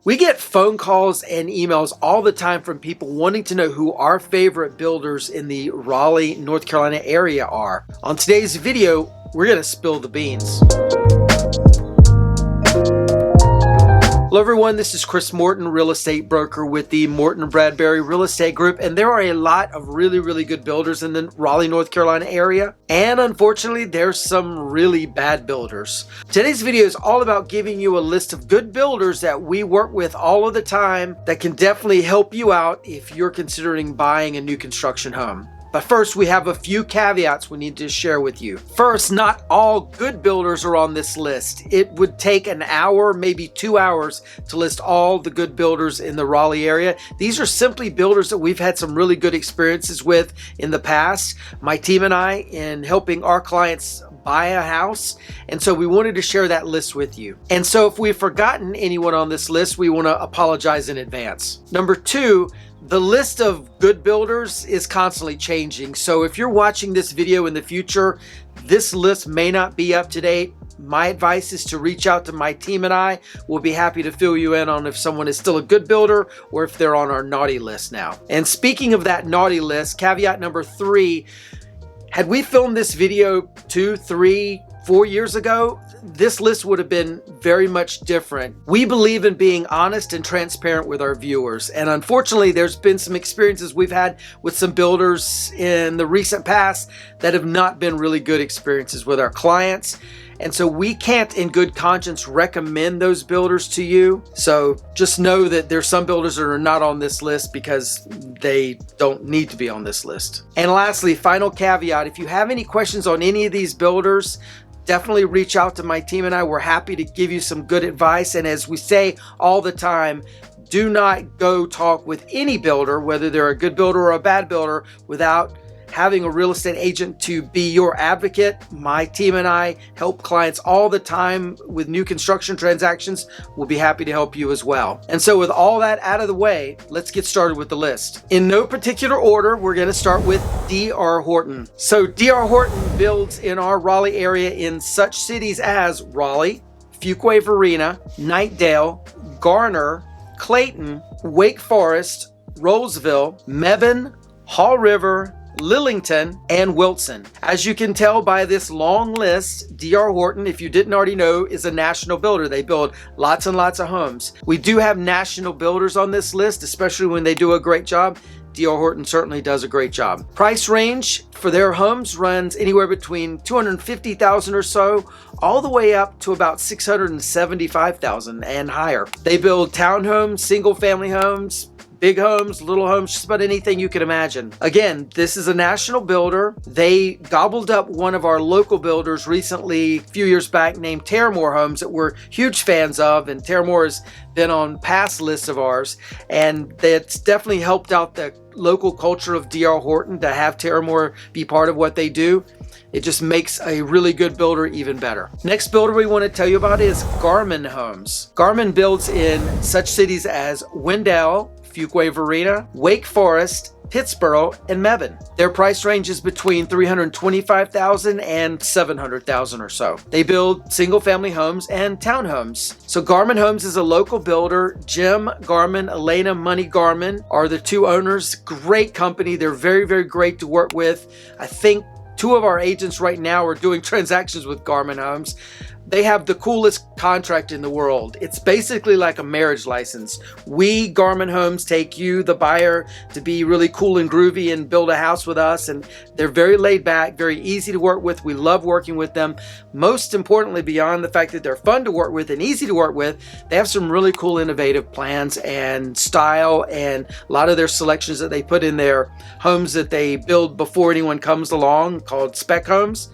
We get phone calls and emails all the time from people wanting to know who our favorite builders in the Raleigh, North Carolina area are. On today's video, we're going to spill the beans. Hello everyone, this is Chris Morton, real estate broker with the Morton Bradbury Real Estate Group, and there are a lot of really good builders in the Raleigh, North Carolina area, and unfortunately there's some really bad builders. Today's video is all about giving you a list of good builders that we work with all of the time that can definitely help you out if you're considering buying a new construction home. But first, we have a few caveats we need to share with you. First, not all good builders are on this list. It would take an hour, maybe 2 hours to list all the good builders in the Raleigh area. These are simply builders that we've had some really good experiences with in the past. My team and I in helping our clients buy a house, and so we wanted to share that list with you. And so if we've forgotten anyone on this list, we want to apologize in advance. Number two, the list of good builders is constantly changing. So if you're watching this video in the future, this list may not be up to date. My advice is to reach out to my team and I. We'll be happy to fill you in on if someone is still a good builder or if they're on our naughty list now. And speaking of that naughty list, caveat number three, had we filmed this video 2, 3, 4 years ago, this list would have been very much different. We believe in being honest and transparent with our viewers. And unfortunately, there's been some experiences we've had with some builders in the recent past that have not been really good experiences with our clients. And so we can't in good conscience recommend those builders to you. So just know that there's some builders that are not on this list because they don't need to be on this list. And lastly, final caveat, if you have any questions on any of these builders, definitely reach out to my team and I. We're happy to give you some good advice. And as we say all the time, do not go talk with any builder, whether they're a good builder or a bad builder, without having a real estate agent to be your advocate. My team and I help clients all the time with new construction transactions. We'll be happy to help you as well. And so with all that out of the way, let's get started with the list. In no particular order, we're going to start with D.R. Horton. So D.R. Horton builds in our Raleigh area in such cities as Raleigh, Fuquay-Varina, Knightdale, Garner, Clayton, Wake Forest, Rolesville, Mebane, Haw River, Lillington, and Wilson. As you can tell by this long list, D.R. Horton, if you didn't already know, is a national builder. They build lots and lots of homes. We do have national builders on this list, especially when they do a great job. D.R. Horton certainly does a great job. Price range for their homes runs anywhere between $250,000 or so, all the way up to about $675,000 and higher. They build townhomes, single-family homes, big homes, little homes, just about anything you can imagine. Again, this is a national builder. They gobbled up one of our local builders recently, a few years back, named Terramore Homes, that we're huge fans of, and Terramore has been on past lists of ours, and that's definitely helped out the local culture of D.R. Horton to have Terramore be part of what they do. It just makes a really good builder even better. Next builder we want to tell you about is Garmin Homes. Garmin builds in such cities as Wendell, Fuquay-Varina, Wake Forest, Pittsboro, and Mebane. Their price range is between $325,000 and $700,000 or so. They build single-family homes and townhomes. So Garmin Homes is a local builder. Jim Garmin, Elena Money Garmin are the two owners. Great company. They're very great to work with. I think 2 of our agents right now are doing transactions with Garmin Homes. They have the coolest contract in the world. It's basically like a marriage license. We, Garmin Homes, take you, the buyer, to be really cool and groovy and build a house with us. And they're very laid back, very easy to work with. We love working with them. Most importantly, beyond the fact that they're fun to work with and easy to work with, they have some really cool innovative plans and style, and a lot of their selections that they put in their homes that they build before anyone comes along, called spec homes,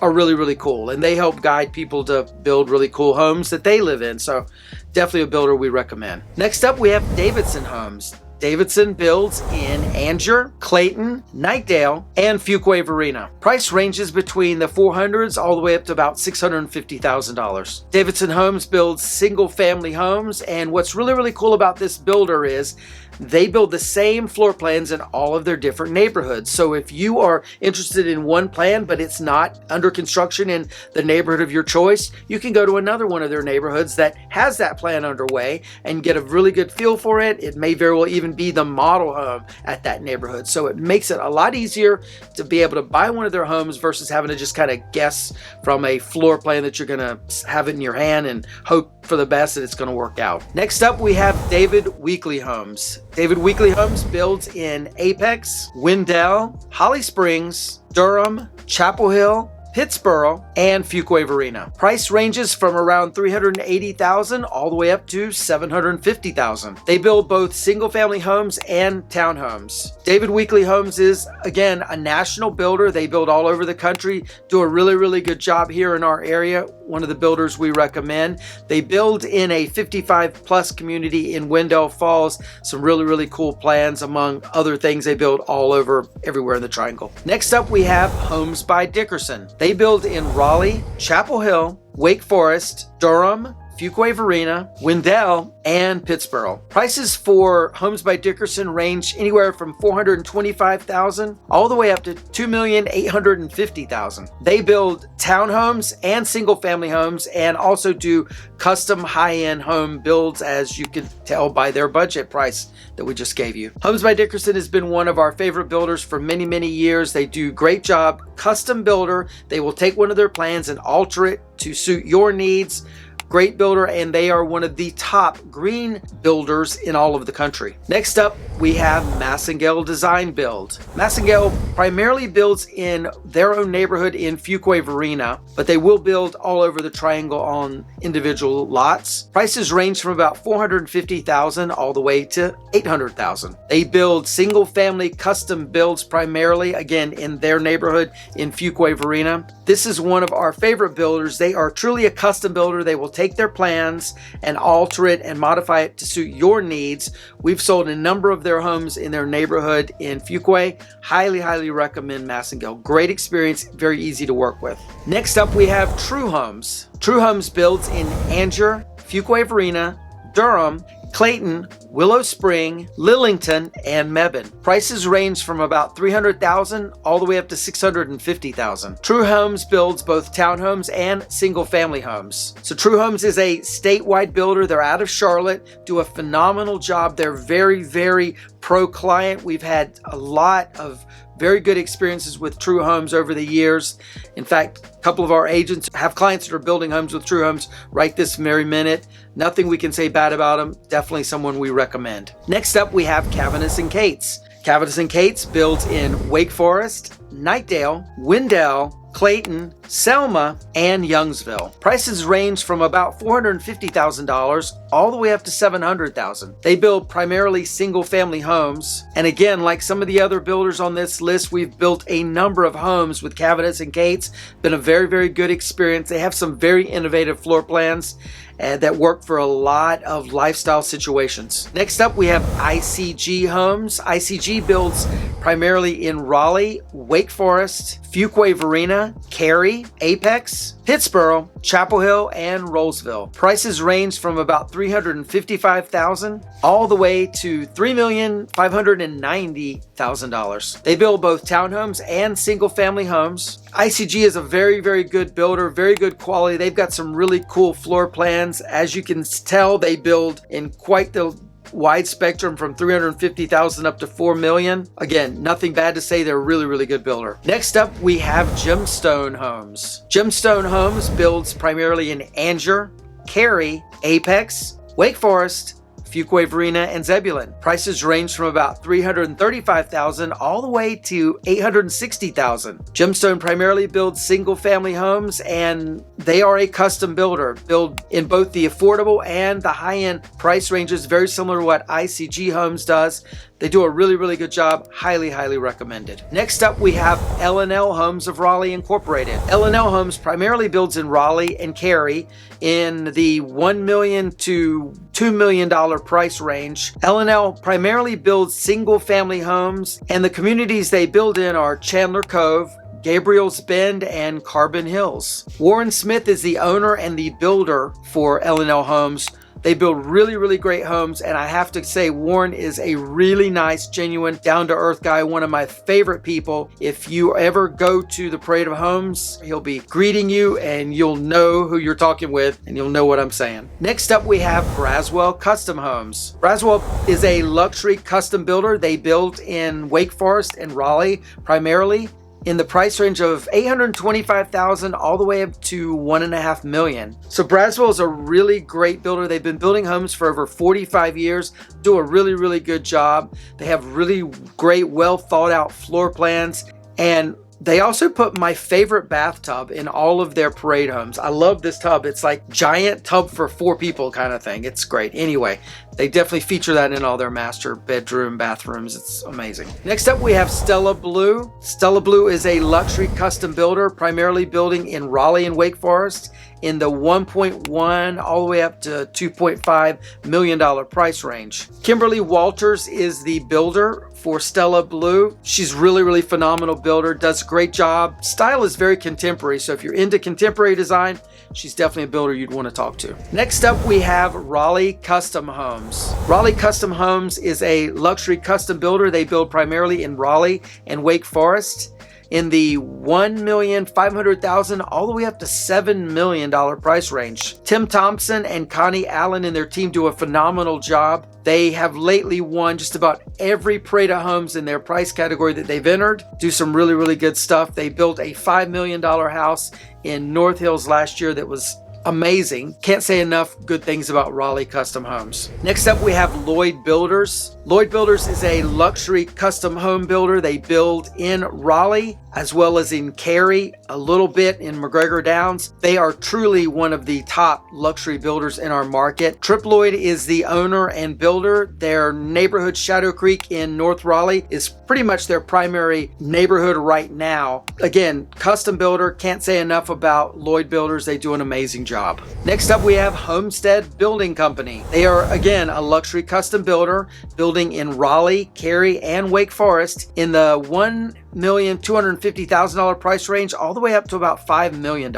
are really cool, and they help guide people to build really cool homes that they live in. So definitely a builder we recommend. Next up, we have Davidson Homes. Davidson builds in Angier, Clayton, Knightdale, and Fuquay Varina. Price ranges between the 400s all the way up to about $650,000. Davidson Homes builds single-family homes, and what's really cool about this builder is they build the same floor plans in all of their different neighborhoods. So if you are interested in one plan, but it's not under construction in the neighborhood of your choice, you can go to another one of their neighborhoods that has that plan underway and get a really good feel for it. It may very well even be the model home at that neighborhood. So it makes it a lot easier to be able to buy one of their homes versus having to just kind of guess from a floor plan that you're going to have it in your hand and hope for the best that it's going to work out. Next up, we have David Weekley Homes. David Weekley Homes builds in Apex, Wendell, Holly Springs, Durham, Chapel Hill, Pittsboro, and Fuquay Varina. Price ranges from around $380,000 all the way up to $750,000. They build both single-family homes and townhomes. David Weekley Homes is, again, a national builder. They build all over the country, do a really good job here in our area. One of the builders we recommend. They build in a 55+ community in Wendell Falls. Some really cool plans among other things. They build all over everywhere in the triangle. Next up, we have Homes by Dickerson. They build in Raleigh, Chapel Hill, Wake Forest, Durham, Fuquay Varina, Wendell, and Pittsboro. Prices for Homes by Dickerson range anywhere from $425,000 all the way up to $2,850,000. They build townhomes and single-family homes and also do custom high-end home builds, as you can tell by their budget price that we just gave you. Homes by Dickerson has been one of our favorite builders for many years. They do a great job. Custom builder. They will take one of their plans and alter it to suit your needs. Great builder, and they are one of the top green builders in all of the country. Next up, we have Massengel Design Build. Massengel primarily builds in their own neighborhood in Fuquay Varina, but they will build all over the triangle on individual lots. Prices range from about $450,000 all the way to $800,000. They build single family custom builds primarily, again, in their neighborhood in Fuquay Varina. This is one of our favorite builders. They are truly a custom builder. They will take their plans and alter it and modify it to suit your needs. We've sold a number of their homes in their neighborhood in Fuquay. Highly recommend Massengel. Great experience, very easy to work with. Next up, we have True Homes. True Homes builds in Angier, Fuquay Varina, Durham, Clayton, Willow Spring, Lillington, and Mebane. Prices range from about $300,000 all the way up to $650,000. True Homes builds both townhomes and single-family homes. So True Homes is a statewide builder. They're out of Charlotte, do a phenomenal job. They're very pro-client. We've had a lot of very good experiences with True Homes over the years. In fact, a couple of our agents have clients that are building homes with True Homes right this very minute. Nothing we can say bad about them. Definitely someone we recommend. Next up, we have Cavernous and Cates. Cavernous and Cates builds in Wake Forest, Knightdale, Wendell, Clayton, Selma, and Youngsville. Prices range from about $450,000 all the way up to $700,000. They build primarily single-family homes. And again, like some of the other builders on this list, we've built a number of homes with Cavernous and Cates. Been a very good experience. They have some very innovative floor plans that work for a lot of lifestyle situations. Next up, we have ICG Homes. ICG builds primarily in Raleigh, Wake Forest, Fuquay Varina, Cary, Apex, Pittsboro, Chapel Hill, and Rollsville. Prices range from about $355,000 all the way to $3,590,000. They build both townhomes and single-family homes. ICG is a very good builder, very good quality. They've got some really cool floor plans. As you can tell, they build in quite the wide spectrum from $350,000 up to $4 million. Again, nothing bad to say. They're a really good builder. Next up, we have Gemstone Homes. Gemstone Homes builds primarily in Angier, Cary, Apex, Wake Forest, Fuquay Varina, and Zebulon. Prices range from about $335,000 all the way to $860,000. Gemstone primarily builds single-family homes, and they are a custom builder. Build in both the affordable and the high-end price ranges, very similar to what ICG Homes does. They do a really good job. Highly recommended. Next up, we have LNL Homes of Raleigh Incorporated. LNL Homes primarily builds in Raleigh and Cary in the $1 million to $2 million price range. LNL primarily builds single family homes, and the communities they build in are Chandler Cove, Gabriel's Bend, and Carbon Hills. Warren Smith is the owner and the builder for LNL Homes. They build really, really great homes, and I have to say Warren is a really nice, genuine, down-to-earth guy, one of my favorite people. If you ever go to the Parade of Homes, he'll be greeting you, and you'll know who you're talking with, and you'll know what I'm saying. Next up, we have Braswell Custom Homes. Braswell is a luxury custom builder. They build in Wake Forest and Raleigh primarily, in the price range of $825,000 all the way up to $1.5 million. So Braswell is a really great builder. They've been building homes for over 45 years, do a really, really good job. They have really great, well thought out floor plans, and they also put my favorite bathtub in all of their parade homes. I love this tub. It's like giant tub for 4 people kind of thing. It's great. Anyway, they definitely feature that in all their master bedroom, bathrooms. It's amazing. Next up, we have Stella Blue. Stella Blue is a luxury custom builder, primarily building in Raleigh and Wake Forest in the 1.1 all the way up to $2.5 million price range. Kimberly Walters is the builder for Stella Blue. She's really, really phenomenal builder, does a great job. Style is very contemporary, so if you're into contemporary design, she's definitely a builder you'd want to talk to. Next up, we have Raleigh Custom Homes. Raleigh Custom Homes is a luxury custom builder. They build primarily in Raleigh and Wake Forest in the $1,500,000 all the way up to $7 million price range. Tim Thompson and Connie Allen and their team do a phenomenal job. They have lately won just about every Parade of Homes in their price category that they've entered. Do some really, really good stuff. They built a $5 million house in North Hills last year that was amazing. Can't say enough good things about Raleigh Custom Homes. Next up, we have Lloyd Builders. Lloyd Builders is a luxury custom home builder. They build in Raleigh as well as in Cary, a little bit in McGregor Downs. They are truly one of the top luxury builders in our market. Trip Lloyd is the owner and builder. Their neighborhood, Shadow Creek in North Raleigh, is pretty much their primary neighborhood right now. Again, custom builder. Can't say enough about Lloyd Builders. They do an amazing job. Next up, we have Homestead Building Company. They are, again, a luxury custom builder, building in Raleigh, Cary, and Wake Forest in the $1,250,000 price range all the way up to about $5 million.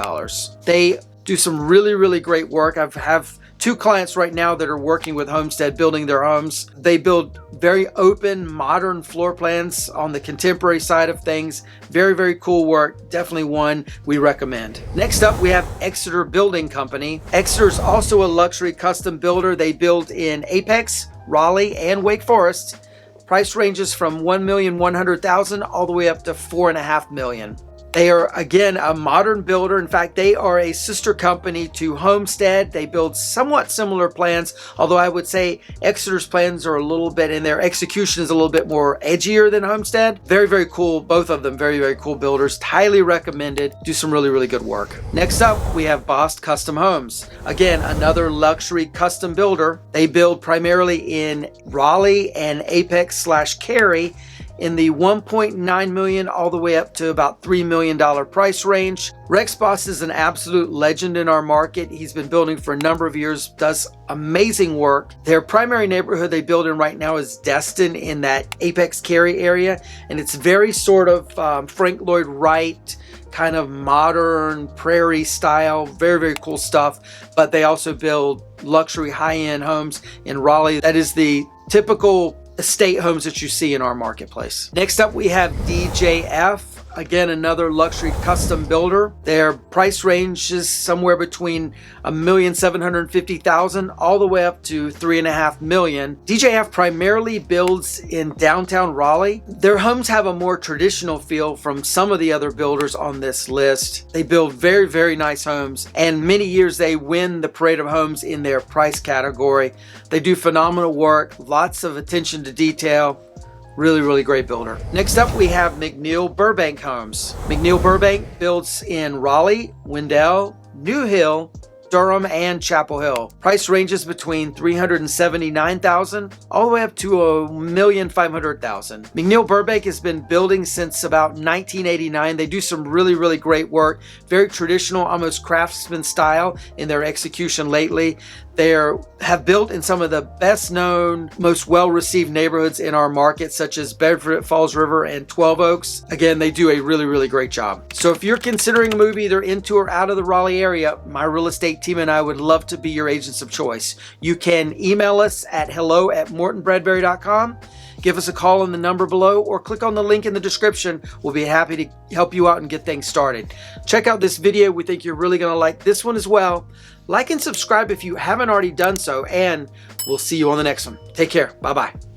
They do some really, really great work. I have 2 clients right now that are working with Homestead building their homes. They build very open, modern floor plans on the contemporary side of things. Very, very cool work. Definitely one we recommend. Next up, we have Exeter Building Company. Exeter is also a luxury custom builder. They build in Apex, Raleigh, and Wake Forest. Price ranges from $1,100,000 all the way up to $4.5 million. They are, again, a modern builder. In fact, they are a sister company to Homestead. They build somewhat similar plans, although I would say Exeter's plans are a little bit, and their execution is a little bit more edgier than Homestead. Very, very cool. Both of them very, very cool builders. Highly recommended. Do some really, really good work. Next up, we have Boss Custom Homes. Again, another luxury custom builder. They build primarily in Raleigh and Apex/Cary in the $1.9 million all the way up to about $3 million price range. Rex Boss is an absolute legend in our market. He's been building for a number of years, does amazing work. Their primary neighborhood they build in right now is Destin in that Apex Cary area, and it's very sort of Frank Lloyd Wright, kind of modern prairie style. Very, very cool stuff. But they also build luxury high-end homes in Raleigh. That is the typical estate homes that you see in our marketplace. Next up, we have DJF. Again, another luxury custom builder. Their price range is somewhere between $1,750,000 all the way up to $3.5 million. DJF primarily builds in downtown Raleigh. Their homes have a more traditional feel from some of the other builders on this list. They build very, very nice homes, and many years they win the Parade of Homes in their price category. They do phenomenal work, lots of attention to detail. Really, really great builder. Next up, we have McNeil Burbank Homes. McNeil Burbank builds in Raleigh, Wendell, New Hill, Durham, and Chapel Hill. Price ranges between $379,000 all the way up to $1,500,000. McNeil Burbank has been building since about 1989. They do some really great work. Very traditional, almost craftsman style in their execution lately. They have built in some of the best known, most well-received neighborhoods in our market, such as Bedford, Falls River, and 12 Oaks. Again, they do a really great job. So if you're considering a move either into or out of the Raleigh area, my real estate team and I would love to be your agents of choice. You can email us at hello@mortonbradbury.com. Give us a call on the number below or click on the link in the description. We'll be happy to help you out and get things started. Check out this video. We think you're really going to like this one as well. Like and subscribe if you haven't already done so, and we'll see you on the next one. Take care. Bye-bye.